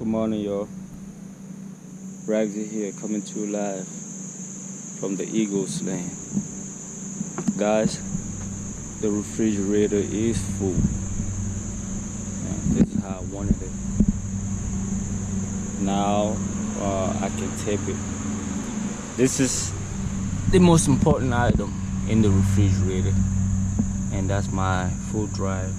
Good morning, y'all. Ragsy here, coming to you live from the Eagles lane. Guys, the refrigerator is full. And this is how I wanted it. Now I can tape it. This is the most important item in the refrigerator, and that's my food dryer.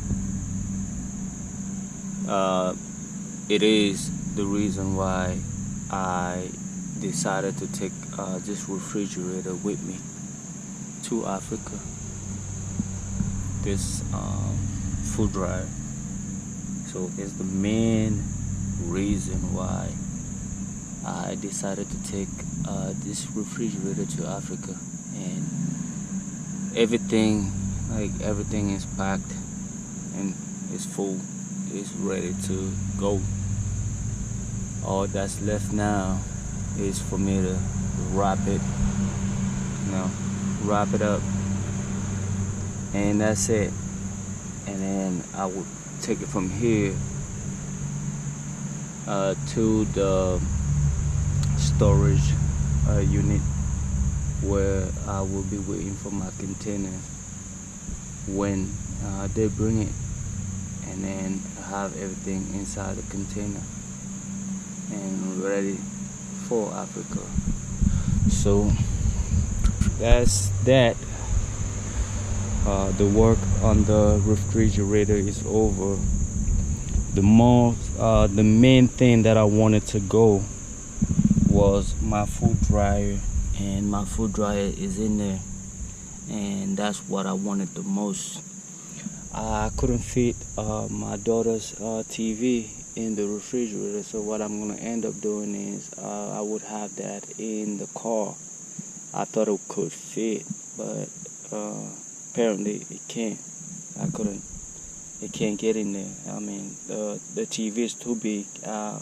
It is the reason why I decided to take this refrigerator with me to Africa. This food dryer. So it's the main reason why I decided to take this refrigerator to Africa, and everything is packed and it's full. It's ready to go. All that's left now is for me to wrap it up, and that's it. And then I would take it from here to the storage unit, where I will be waiting for my container when they bring it, and then have everything inside the container and ready for Africa. So that's that. The work on the refrigerator is over. The main thing that I wanted to go was my food dryer, and my food dryer is in there, and that's what I wanted the most. I couldn't fit my daughter's TV in the refrigerator, so what I'm gonna end up doing is I would have that in the car. I thought it could fit, but apparently it can't. It can't get in there. I mean, the TV is too big. I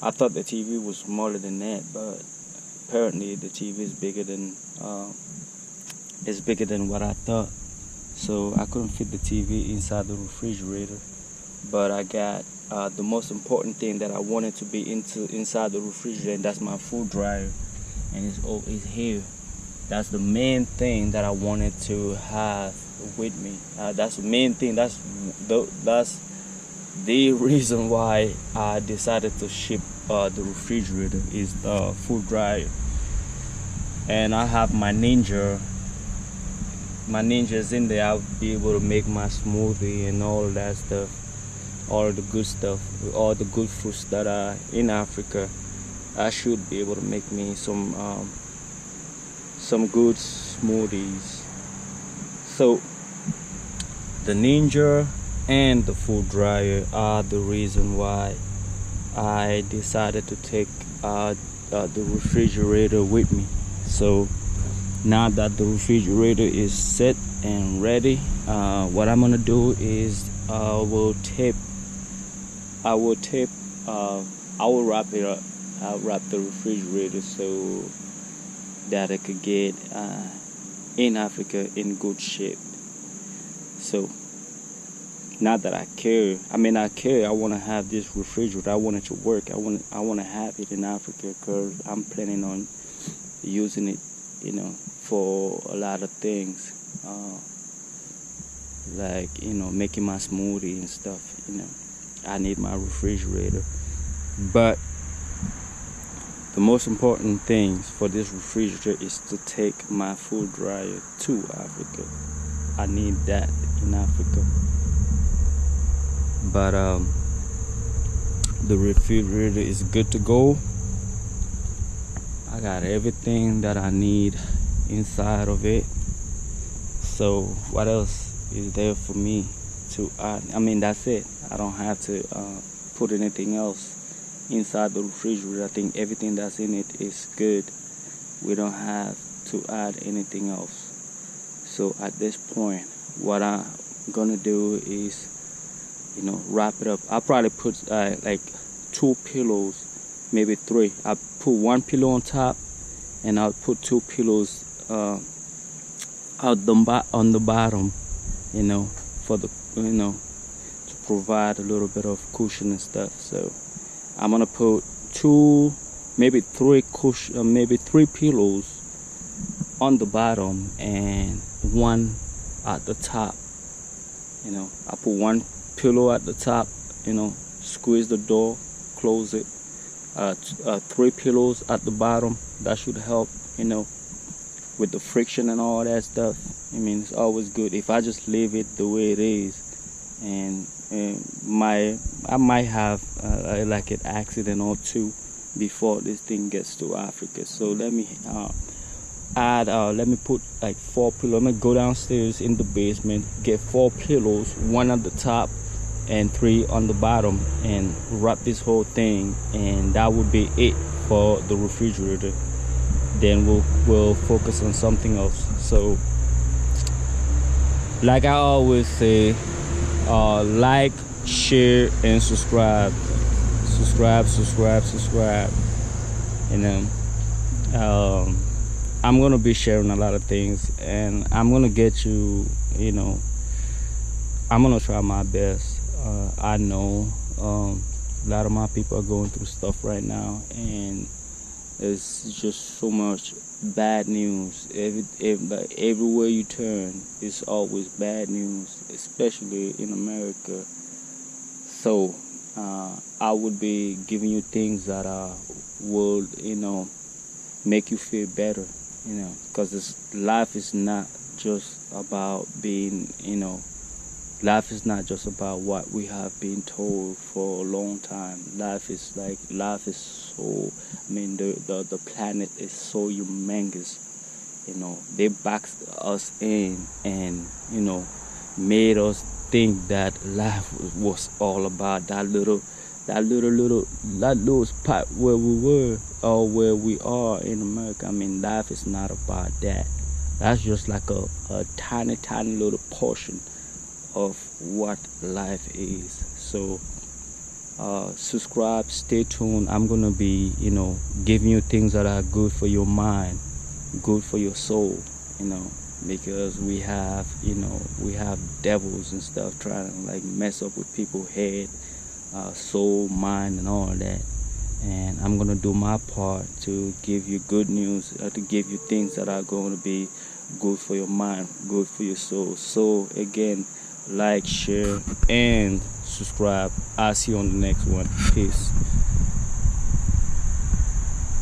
thought the TV was smaller than that, but apparently the TV is bigger than what I thought. So I couldn't fit the TV inside the refrigerator, but I got the most important thing that I wanted to be inside the refrigerator, and that's my food dryer, and it's here. That's the main thing that I wanted to have with me. That's the main thing. That's the reason why I decided to ship the refrigerator, is the food dryer. And I have my Ninja's in there. I'll be able to make my smoothie and all of that stuff, all of the good stuff, all the good fruits that are in Africa. I should be able to make me some good smoothies. So the Ninja and the food dryer are the reason why I decided to take the refrigerator with me. So now that the refrigerator is set and ready, what I'm gonna do is I will wrap it up. I'll wrap the refrigerator so that it could get in Africa in good shape. So not that I care. I want to have this refrigerator. I want it to work. I want to have it in Africa, because I'm planning on using it, for a lot of things, like making my smoothie and stuff. I need my refrigerator. But the most important things for this refrigerator is to take my food dryer to Africa. I need that in Africa. But the refrigerator is good to go. I got everything that I need inside of it. So what else is there for me to add? That's it. I don't have to put anything else inside the refrigerator. I think everything that's in it is good. We don't have to add anything else. So at this point, what I'm gonna do is wrap it up. I'll probably put like 2 pillows, maybe 3. I'll put 1 pillow on top, and I'll put 2 pillows on the bottom, for the to provide a little bit of cushion and stuff. So I'm gonna put two, maybe three maybe three pillows on the bottom and one at the top. I put one pillow at the top, squeeze the door, close it. Three pillows at the bottom. That should help, with the friction and all that stuff. It's always good. If I just leave it the way it is, and I might have like an accident or two before this thing gets to Africa. So let me let me put like 4 pillows. Let me go downstairs in the basement, get 4 pillows, one at the top and 3 on the bottom, and wrap this whole thing, and that would be it for the refrigerator. Then we'll focus on something else. So like I always say, like, share, and subscribe. Subscribe. I'm gonna be sharing a lot of things, and I'm gonna get you, I'm gonna try my best. I know a lot of my people are going through stuff right now, and it's just so much bad news. Everywhere you turn, it's always bad news, especially in America. So I would be giving you things that will, make you feel better, because life is not just about being, life is not just about what we have been told for a long time. Life is so, the planet is so humongous. They backed us in and, made us think that life was all about that little spot where we were, or where we are in America. Life is not about that. That's just like a tiny little portion of what life is. So subscribe, stay tuned. I'm gonna be, giving you things that are good for your mind, good for your soul, because we have devils and stuff trying to like mess up with people's head, soul, mind, and all that. And I'm gonna do my part to give you good news, to give you things that are going to be good for your mind, good for your soul. So again, like, share, and subscribe. I'll see you on the next one. Peace.